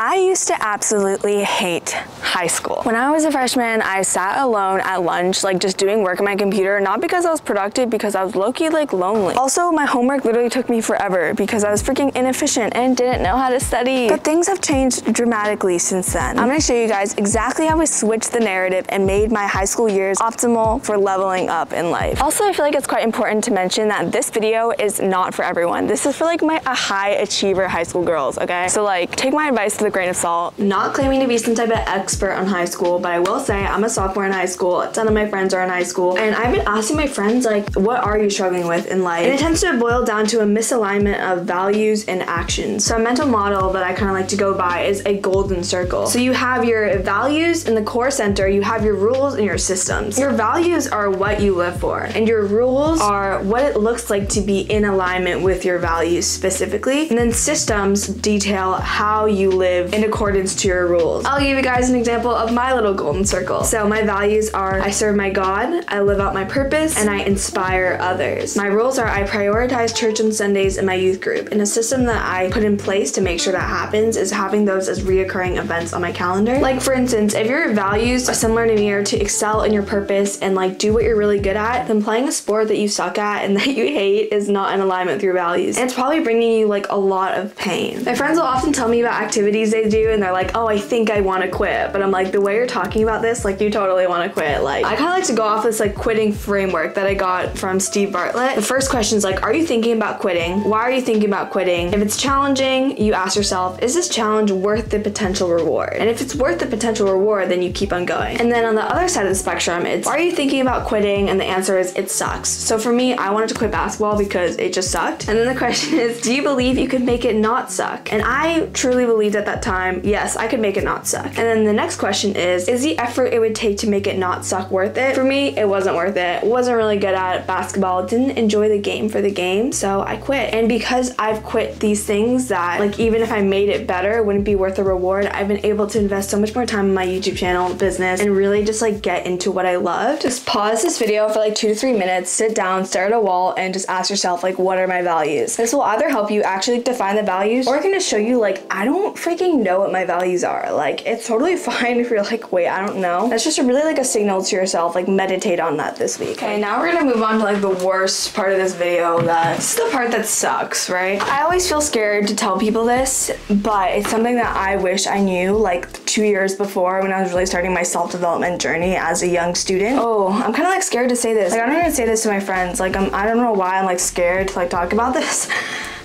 I used to absolutely hate high school. When I was a freshman, I sat alone at lunch, like just doing work on my computer, not because I was productive, because I was low-key like lonely. Also, my homework literally took me forever because I was freaking inefficient and didn't know how to study. But things have changed dramatically since then. I'm gonna show you guys exactly how I switched the narrative and made my high school years optimal for leveling up in life. Also, I feel like it's quite important to mention that this video is not for everyone. This is for like my high achiever high school girls, okay? So like, take my advice with a grain of salt. Not claiming to be some type of expert on high school, but I will say I'm a sophomore in high school. A ton of my friends are in high school, and I've been asking my friends like, what are you struggling with in life? And it tends to boil down to a misalignment of values and actions. So a mental model that I kind of like to go by is a golden circle. So you have your values in the core center, you have your rules and your systems. Your values are what you live for, and your rules are what it looks like to be in alignment with your values specifically. And then systems detail how you live in accordance to your rules. I'll give you guys an example of my little golden circle. So my values are I serve my God, I live out my purpose, and I inspire others. My rules are I prioritize church on Sundays in my youth group. And a system that I put in place to make sure that happens is having those as reoccurring events on my calendar. Like for instance, if your values are similar to me, or to excel in your purpose and like do what you're really good at, then playing a sport that you suck at and that you hate is not in alignment with your values. And it's probably bringing you like a lot of pain. My friends will often tell me about activities they do and they're like, oh, I think I want to quit. But I'm like, the way you're talking about this, like you totally want to quit. Like I kind of like to go off this like quitting framework that I got from Steve Bartlett. The first question is like, are you thinking about quitting? Why are you thinking about quitting? If it's challenging, you ask yourself, is this challenge worth the potential reward? And if it's worth the potential reward, then you keep on going. And then on the other side of the spectrum, it's why are you thinking about quitting? And the answer is it sucks. So for me, I wanted to quit basketball because it just sucked. And then the question is, do you believe you could make it not suck? And I truly believed at that time, yes, I could make it not suck. And then the next question is the effort it would take to make it not suck worth it? For me, it wasn't worth it. Wasn't really good at basketball. Didn't enjoy the game for the game, so I quit. And because I've quit these things that like even if I made it better, it wouldn't be worth the reward, I've been able to invest so much more time in my YouTube channel, business, and really just like get into what I love. Just pause this video for like 2 to 3 minutes, sit down, stare at a wall, and just ask yourself like, what are my values? This will either help you actually define the values, or it can just show you like, I don't freaking know what my values are. Like it's totally fine if you're like, wait, I don't know. That's just really like a signal to yourself, like meditate on that this week. Okay, now we're gonna move on to like the worst part of this video. That's the part that sucks, right? I always feel scared to tell people this, but it's something that I wish I knew like 2 years before when I was really starting my self-development journey as a young student. Oh, I'm kind of like scared to say this. Like I don't even say this to my friends. Like I don't know why I'm like scared to like talk about this.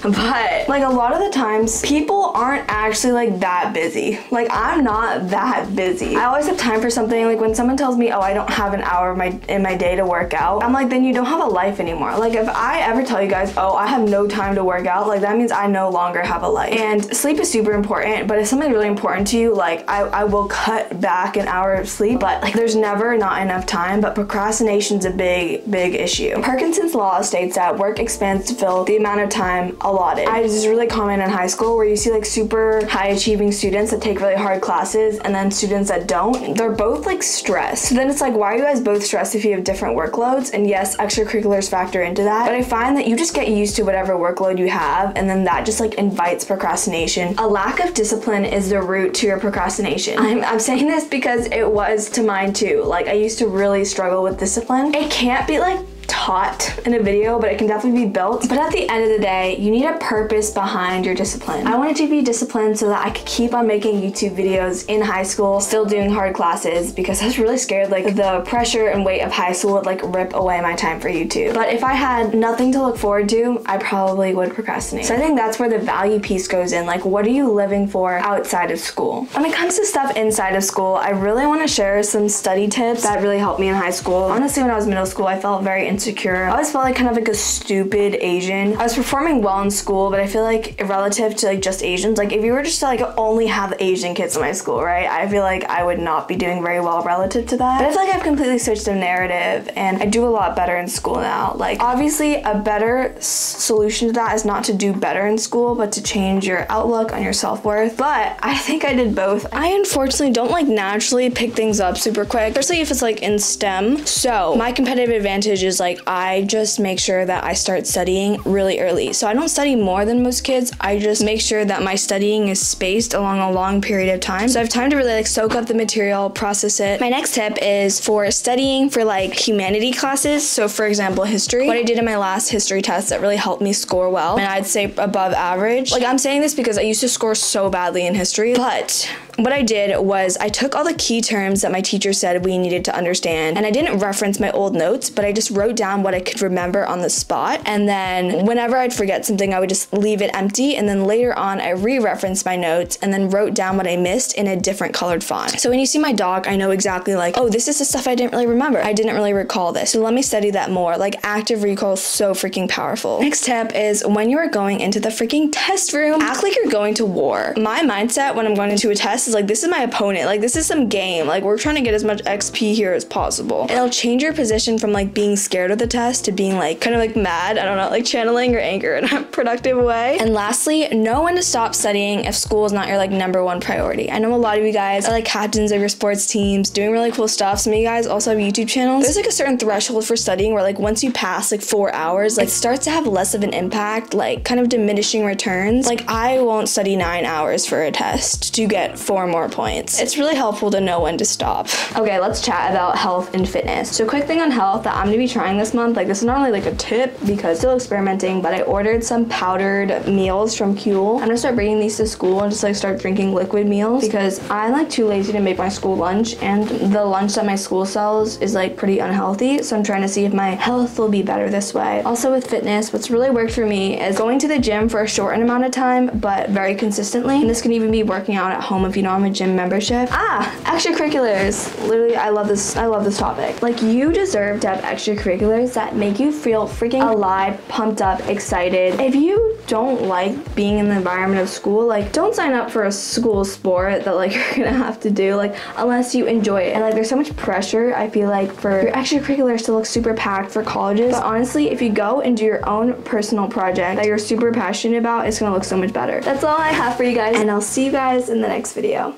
But like a lot of the times people aren't actually like that busy. Like I'm not that busy. I always have time for something. Like when someone tells me, oh, I don't have an hour in my day to work out, I'm like, then you don't have a life anymore. Like if I ever tell you guys, oh, I have no time to work out, like that means I no longer have a life. And sleep is super important, but if something's really important to you, like I will cut back an hour of sleep, but like there's never not enough time. But procrastination's a big issue. Parkinson's law states that work expands to fill the amount of time allotted. I was just really common in high school where you see like super high achieving students that take really hard classes and then students that don't. They're both like stressed. So then it's like, why are you guys both stressed if you have different workloads? And yes, extracurriculars factor into that. But I find that you just get used to whatever workload you have, and then that just like invites procrastination. A lack of discipline is the root to your procrastination. I'm saying this because it was to mine too. Like I used to really struggle with discipline. It can't be like taught in a video, but it can definitely be built. But at the end of the day, you need a purpose behind your discipline. I wanted to be disciplined so that I could keep on making YouTube videos in high school, still doing hard classes, because I was really scared like the pressure and weight of high school would like rip away my time for YouTube. But if I had nothing to look forward to, I probably would procrastinate. So I think that's where the value piece goes in. Like, what are you living for outside of school? When it comes to stuff inside of school, I really want to share some study tips that really helped me in high school. Honestly, when I was middle school, I felt very insecure. I always felt like kind of like a stupid Asian. I was performing well in school, but I feel like relative to like just Asians, like if you were just to like only have Asian kids in my school, right? I feel like I would not be doing very well relative to that. But I feel like I've completely switched the narrative and I do a lot better in school now. Like obviously a better solution to that is not to do better in school, but to change your outlook on your self-worth. But I think I did both. I unfortunately don't like naturally pick things up super quick, especially if it's like in STEM. So my competitive advantage is like like I just make sure that I start studying really early. So I don't study more than most kids. I just make sure that my studying is spaced along a long period of time. So I have time to really like soak up the material, process it. My next tip is for studying for like humanity classes. So for example, history. What I did in my last history test that really helped me score well, and I'd say above average. Like I'm saying this because I used to score so badly in history, but what I did was I took all the key terms that my teacher said we needed to understand, and I didn't reference my old notes, but I just wrote down what I could remember on the spot. And then whenever I'd forget something, I would just leave it empty. And then later on, I re-referenced my notes and then wrote down what I missed in a different colored font. So when you see my doc, I know exactly like, oh, this is the stuff I didn't really remember. I didn't really recall this. So let me study that more. Like active recall is so freaking powerful. Next tip is when you are going into the freaking test room, act like you're going to war. My mindset when I'm going into a test is like, this is my opponent. Like this is some game. Like we're trying to get as much XP here as possible. It'll change your position from like being scared of the test to being like kind of like mad. I don't know, like channeling your anger in a productive way. And lastly, know when to stop studying if school is not your like #1 priority. I know a lot of you guys are like captains of your sports teams, doing really cool stuff. Some of you guys also have YouTube channels. There's like a certain threshold for studying where like once you pass like 4 hours, like it starts to have less of an impact, like kind of diminishing returns. Like I won't study 9 hours for a test to get 4 more points. It's really helpful to know when to stop. Okay, let's chat about health and fitness. So quick thing on health that I'm gonna be trying this month, like this is not only like a tip because still experimenting, but I ordered some powdered meals from Huel. I'm gonna start bringing these to school and just like start drinking liquid meals because I'm like too lazy to make my school lunch, and the lunch that my school sells is like pretty unhealthy. So I'm trying to see if my health will be better this way. Also with fitness, what's really worked for me is going to the gym for a shortened amount of time, but very consistently. And this can even be working out at home if you don't have a gym membership. Extracurriculars. Literally, I love this topic. Like you deserve to have extracurriculars that make you feel freaking alive, pumped up, excited. If you don't like being in the environment of school, like don't sign up for a school sport that like you're gonna have to do like unless you enjoy it. And like there's so much pressure, I feel like, for your extracurriculars to look super packed for colleges. But honestly, if you go and do your own personal project that you're super passionate about, it's gonna look so much better. That's all I have for you guys, and I'll see you guys in the next video.